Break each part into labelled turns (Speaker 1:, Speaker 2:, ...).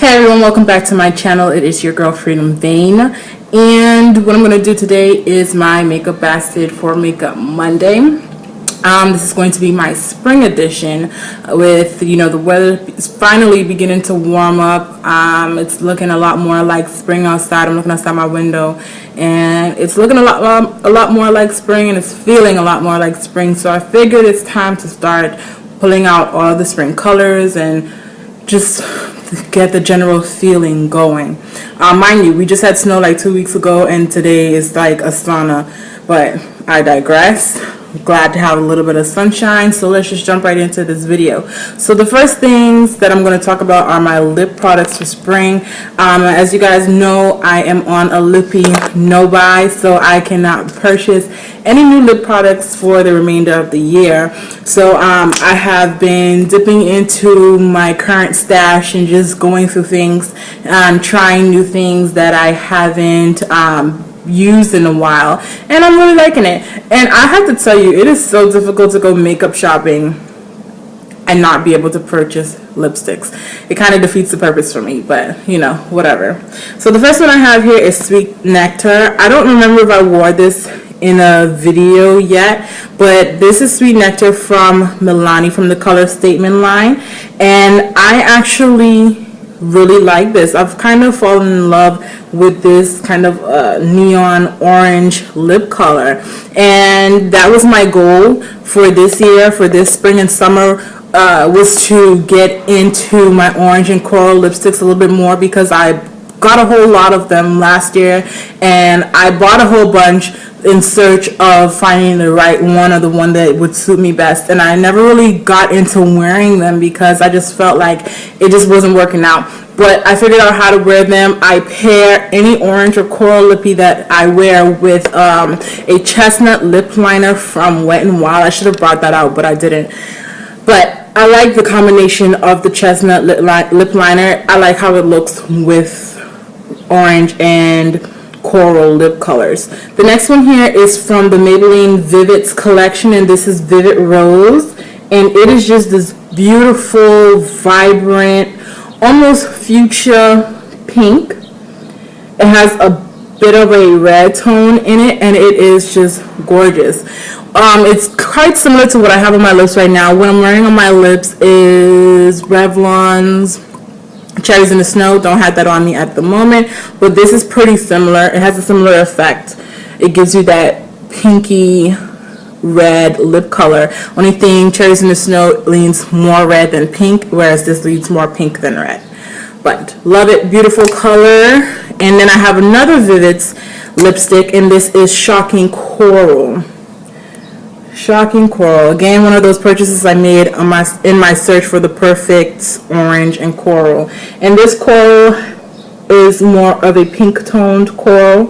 Speaker 1: Hey everyone, welcome back to my channel. It is your girl Freedom Vane, and what I'm going to do today is my makeup basket for Makeup Monday. This is going to be my spring edition with, the weather is finally beginning to warm up. It's looking a lot more like spring outside. I'm looking outside my window and it's looking a lot more like spring, and it's feeling a lot more like spring. So I figured it's time to start pulling out all the spring colors and just get the general feeling going. Mind you, we just had snow like 2 weeks ago and today is like a sauna, but I digress. Glad to have a little bit of sunshine, so let's just jump right into this video. So the first things that I'm going to talk about are my lip products for spring. As you guys know, I am on a lippy no buy, so I cannot purchase any new lip products for the remainder of the year. So I have been dipping into my current stash and just going through things and trying new things that I haven't used in a while, and I'm really liking it. And I have to tell you, it is so difficult to go makeup shopping and not be able to purchase lipsticks. It kind of defeats the purpose for me, but whatever. So the first one I have here is Sweet Nectar. I don't remember if I wore this in a video yet, but this is Sweet Nectar from Milani from the Color Statement line, and I actually really like this. I've kind of fallen in love with this kind of neon orange lip color, and that was my goal for this year, for this spring and summer, was to get into my orange and coral lipsticks a little bit more, because I got a whole lot of them last year and I bought a whole bunch in search of finding the right one, or the one that would suit me best, and I never really got into wearing them because I just felt like it just wasn't working out. But I figured out how to wear them. I pair any orange or coral lippy that I wear with a chestnut lip liner from Wet n Wild. I should have brought that out, but I didn't. But I like the combination of the chestnut lip liner. I like how it looks with orange and coral lip colors. The next one here is from the Maybelline Vivids collection, and this is Vivid Rose, and it is just this beautiful, vibrant, almost fuchsia pink. It has a bit of a red tone in it, and it is just gorgeous. It's quite similar to what I have on my lips right now. What I'm wearing on my lips is Revlon's Cherries in the Snow. Don't have that on me at the moment, but this is pretty similar. It has a similar effect. It gives you that pinky red lip color. Only thing, Cherries in the Snow leans more red than pink, whereas this leans more pink than red. But love it, beautiful color. And then I have another Vivids lipstick, and this is Shocking Coral. Shocking Coral, again, one of those purchases I made on in my search for the perfect orange and coral. And this coral is more of a pink toned coral,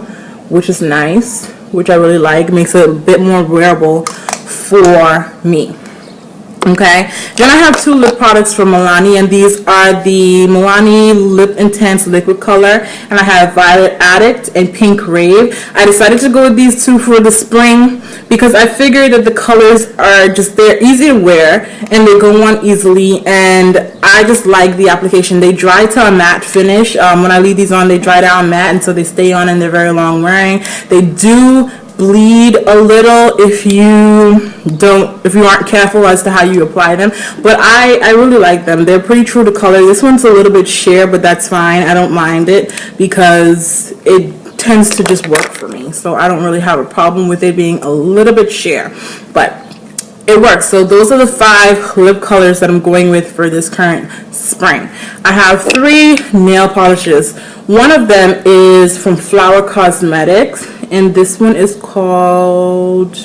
Speaker 1: which is nice, which I really like. Makes it a bit more wearable for me. Okay, then I have two lip products from Milani, and these are the Milani Lip Intense Liquid Color, and I have Violet Addict and Pink Rave. I decided to go with these two for the spring because I figured that the colors are just, they're easy to wear and they go on easily, and I just like the application. They dry to a matte finish. When I leave these on, they dry down matte, and so they stay on and they're very long wearing. They do bleed a little if you aren't careful as to how you apply them, but I really like them. They're pretty true to color. This one's a little bit sheer, but that's fine. I don't mind it because it tends to just work for me, so I don't really have a problem with it being a little bit sheer, but it works. So those are the 5 lip colors that I'm going with for this current spring. I have 3 nail polishes. One of them is from Flower Cosmetics, and this one is called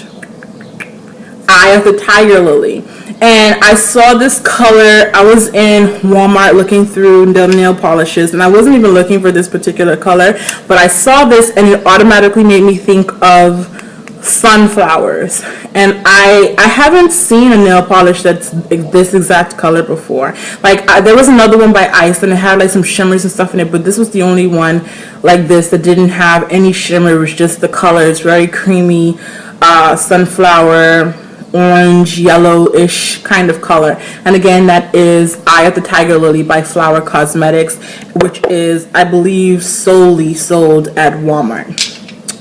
Speaker 1: Eye of the Tiger Lily. And I saw this color. I was in Walmart looking through the nail polishes, and I wasn't even looking for this particular color, but I saw this and it automatically made me think of sunflowers. And I haven't seen a nail polish that's this exact color before. Like there was another one by Ice, and it had like some shimmers and stuff in it, but this was the only one like this that didn't have any shimmer. It was just the color. It's very creamy sunflower orange yellowish kind of color. And again, that is Eye of the Tiger Lily by Flower Cosmetics, which is, I believe, solely sold at Walmart.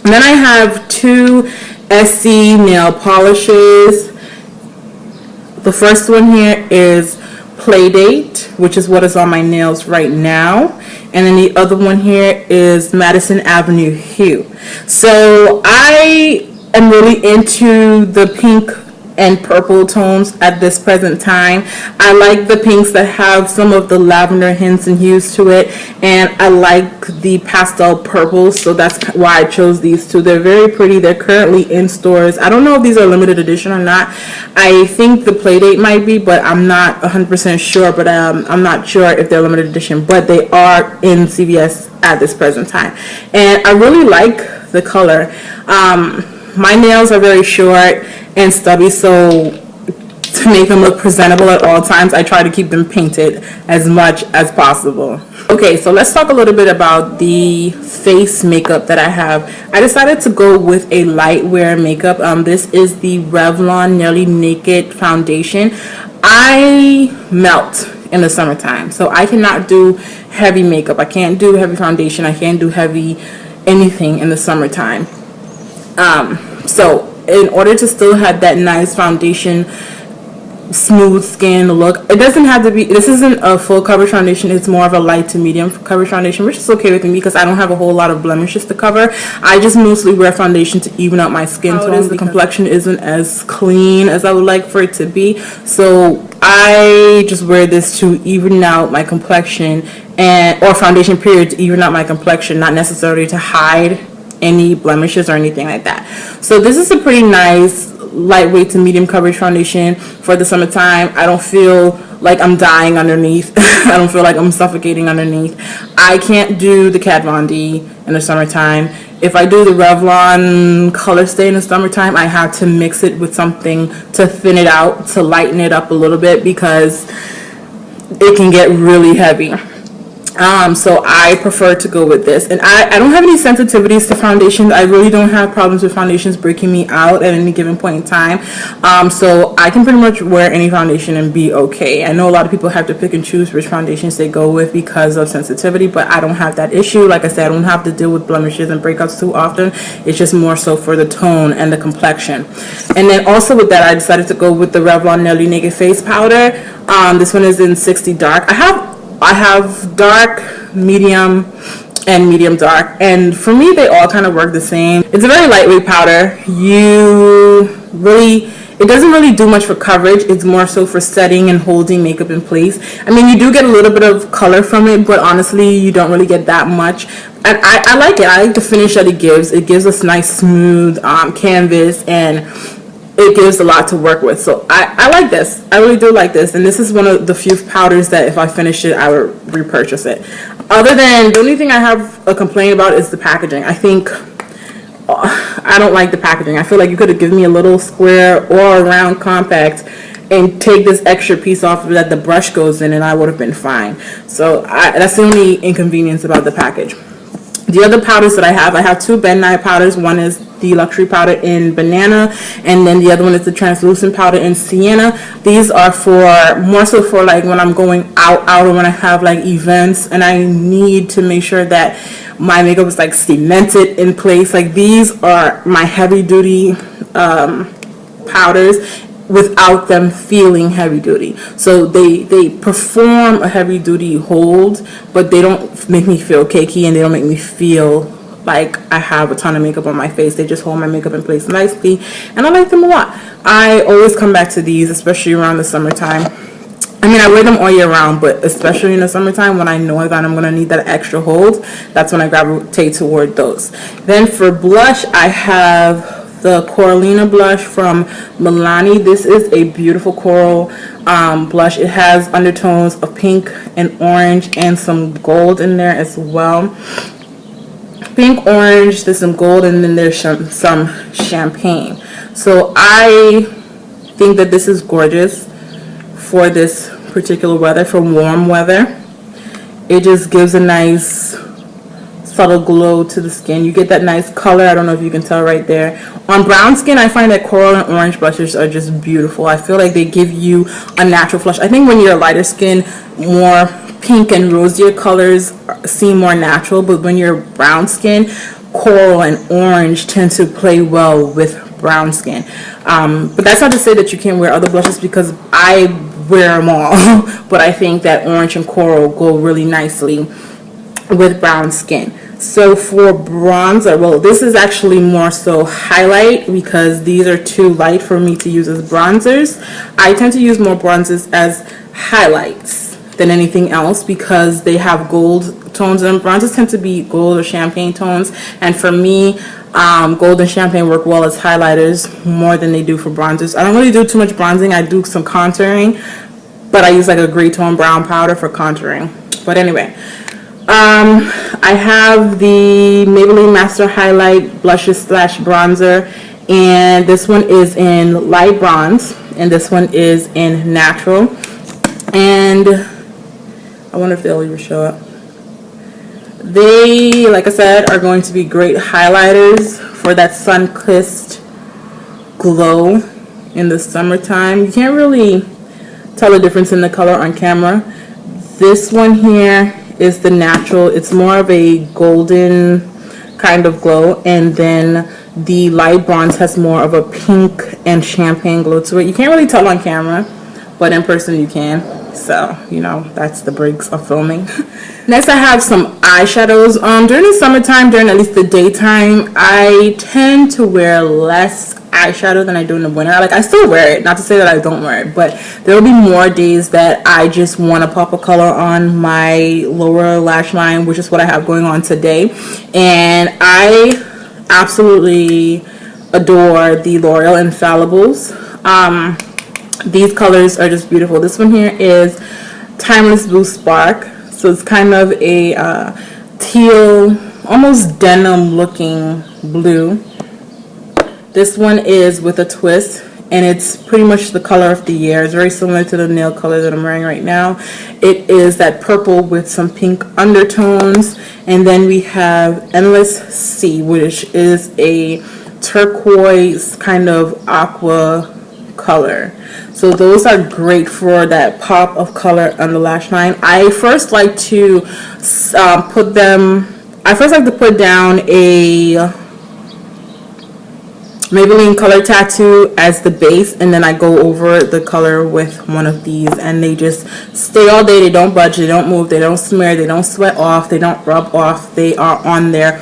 Speaker 1: And then I have two Essie nail polishes. The first one here is Playdate, which is what is on my nails right now. And then the other one here is Madison Avenue Hue. So I am really into the pink and purple tones at this present time. I like the pinks that have some of the lavender hints and hues to it, and I like the pastel purples, so that's why I chose these two. They're very pretty. They're currently in stores. I don't know if these are limited edition or not. I think the Playdate might be, but I'm not 100% sure. But I'm not sure if they're limited edition, but they are in CVS at this present time, and I really like the color. My nails are very short and stubby, so to make them look presentable at all times, I try to keep them painted as much as possible. Okay, so let's talk a little bit about the face makeup that I have. I decided to go with a light wear makeup. This is the Revlon Nearly Naked Foundation. I melt in the summertime, so I cannot do heavy makeup. I can't do heavy foundation. I can't do heavy anything in the summertime. So in order to still have that nice foundation, smooth skin look, it doesn't have to be, this isn't a full coverage foundation, it's more of a light to medium coverage foundation, which is okay with me because I don't have a whole lot of blemishes to cover. I just mostly wear foundation to even out my skin tone. The complexion isn't as clean as I would like for it to be, so I just wear this to even out my complexion, and or foundation period to even out my complexion, not necessarily to hide any blemishes or anything like that. So this is a pretty nice lightweight to medium coverage foundation for the summertime. I don't feel like I'm dying underneath. I don't feel like I'm suffocating underneath. I can't do the Kat Von D in the summertime. If I do the Revlon Color Stay in the summertime, I have to mix it with something to thin it out, to lighten it up a little bit, because it can get really heavy. So I prefer to go with this, and I don't have any sensitivities to foundations. I really don't have problems with foundations breaking me out at any given point in time, so I can pretty much wear any foundation and be okay. I know a lot of people have to pick and choose which foundations they go with because of sensitivity, but I don't have that issue. Like I said, I don't have to deal with blemishes and breakouts too often. It's just more so for the tone and the complexion. And then also with that, I decided to go with the Revlon Nearly Naked Face Powder. This one is in 60 Dark. I have dark, medium, and medium dark, and for me they all kind of work the same. It's a very lightweight powder. It doesn't really do much for coverage. It's more so for setting and holding makeup in place. I mean, you do get a little bit of color from it, but honestly you don't really get that much. And I like it. I like the finish that it gives. It gives us nice smooth canvas, and it gives a lot to work with. So I like this. I really do like this. And this is one of the few powders that if I finish it, I would repurchase it. Other than, the only thing I have a complaint about is the packaging. I think, I don't like the packaging. I feel like you could have given me a little square or a round compact and take this extra piece off that the brush goes in, and I would have been fine. So that's the only inconvenience about the package. The other powders that I have two Ben Nye powders. One is the luxury powder in Banana, and then the other one is the translucent powder in Sienna. These are for more so for like when I'm going out or when I have like events and I need to make sure that my makeup is like cemented in place. Like, these are my heavy duty powders without them feeling heavy duty. So they perform a heavy duty hold, but they don't make me feel cakey, and they don't make me feel like I have a ton of makeup on my face. They just hold my makeup in place nicely, and I like them a lot. I always come back to these, especially around the summertime. I mean, I wear them all year round, but especially in the summertime when I know that I'm going to need that extra hold, that's when I gravitate toward those. Then for blush, I have the Coralina blush from Milani. This is a beautiful coral blush. It has undertones of pink and orange and some gold in there as well. Pink, orange, there's some gold, and then there's some champagne. So I think that this is gorgeous for this particular weather, for warm weather. It just gives a nice subtle glow to the skin. You get that nice color. I don't know if you can tell right there. On brown skin, I find that coral and orange blushes are just beautiful. I feel like they give you a natural flush. I think when you're lighter skin, more pink and rosier colors seem more natural, but when you're brown skin, coral and orange tend to play well with brown skin. But that's not to say that you can't wear other blushes, because I wear them all. But I think that orange and coral go really nicely with brown skin. So for bronzer, well, this is actually more so highlight, because these are too light for me to use as bronzers. I tend to use more bronzers as highlights than anything else, because they have gold tones, and bronzers tend to be gold or champagne tones, and for me, gold and champagne work well as highlighters more than they do for bronzers. I don't really do too much bronzing. I do some contouring, but I use like a gray tone brown powder for contouring. But anyway, I have the Maybelline Master Highlight Blushes slash Bronzer, and this one is in light bronze, and this one is in natural. And I wonder if they'll even show up. They, like I said, are going to be great highlighters for that sun-kissed glow in the summertime. You can't really tell the difference in the color on camera. This one here is the natural. It's more of a golden kind of glow, and then the light bronze has more of a pink and champagne glow to it. You can't really tell on camera, but in person you can. So, you know, that's the breaks of filming. Next, I have some eyeshadows. During the summertime, during at least the daytime, I tend to wear less eyeshadow than I do in the winter. Like, I still wear it, not to say that I don't wear it, but there will be more days that I just want to pop a color on my lower lash line, which is what I have going on today. And I absolutely adore the L'Oreal Infallibles. These colors are just beautiful. This one here is Timeless Blue Spark. So it's kind of a teal, almost denim looking blue. This one is with a twist, and it's pretty much the color of the year. It's very similar to the nail color that I'm wearing right now. It is that purple with some pink undertones. And then we have Endless Sea, which is a turquoise kind of aqua color. So those are great for that pop of color on the lash line. I first like to put down a Maybelline Color Tattoo as the base, and then I go over the color with one of these, and they just stay all day. They don't budge, they don't move, they don't smear, they don't sweat off, they don't rub off. They are on there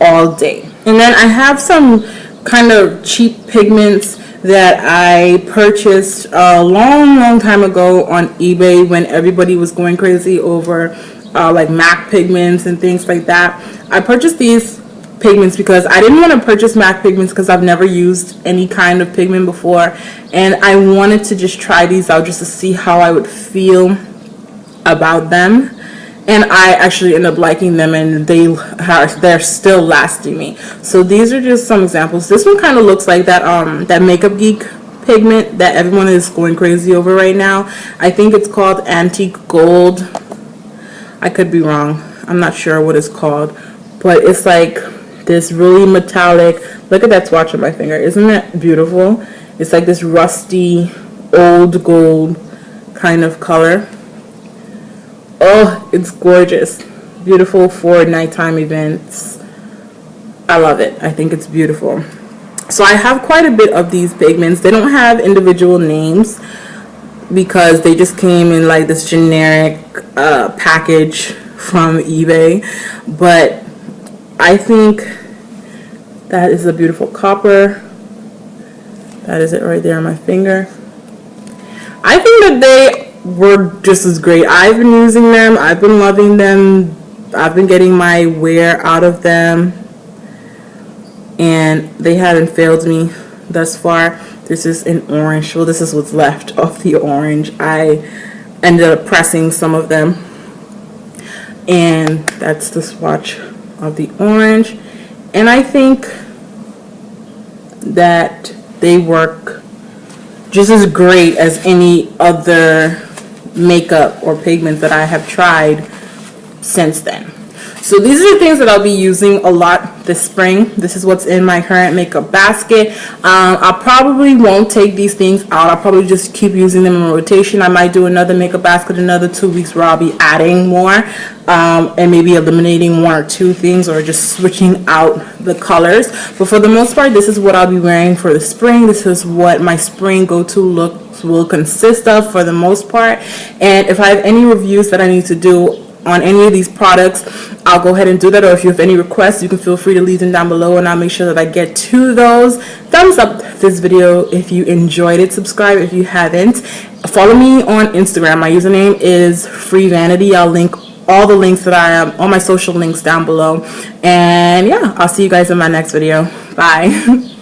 Speaker 1: all day. And then I have some kind of cheap pigments that I purchased a long time ago on eBay when everybody was going crazy over like MAC pigments and things like that. I purchased these pigments because I didn't want to purchase MAC pigments because I've never used any kind of pigment before, and I wanted to just try these out just to see how I would feel about them. And I actually ended up liking them, and they're still lasting me. So these are just some examples. This one kind of looks like that Makeup Geek pigment that everyone is going crazy over right now. I think it's called Antique Gold. I could be wrong. I'm not sure what it's called, but it's like this really metallic. Look at that swatch on my finger. Isn't that beautiful? It's like this rusty old gold kind of color. Oh, it's gorgeous. Beautiful for nighttime events. I love it. I think it's beautiful. So I have quite a bit of these pigments. They don't have individual names because they just came in like this generic package from eBay. But I think that is a beautiful copper. That is it right there on my finger. I think that they were just as great. I've been using them. I've been loving them. I've been getting my wear out of them, and they haven't failed me thus far. This is in orange. Well, this is what's left of the orange. I ended up pressing some of them, and that's the swatch of the orange. And I think that they work just as great as any other makeup or pigment that I have tried since then. So these are the things that I'll be using a lot this spring. This is what's in my current makeup basket. I probably won't take these things out. I'll probably just keep using them in rotation. I might do another makeup basket another 2 weeks where I'll be adding more and maybe eliminating 1 or 2 things or just switching out the colors. But for the most part, this is what I'll be wearing for the spring. This is what my spring go-to look will consist of for the most part. And if I have any reviews that I need to do on any of these products, I'll go ahead and do that. Or if you have any requests, you can feel free to leave them down below and I'll make sure that I get to those. Thumbs up this video if you enjoyed it. Subscribe if you haven't. Follow me on Instagram. My username is Free Vanity. I'll link all the links that I am, all my social links down below. And yeah, I'll see you guys in my next video. Bye.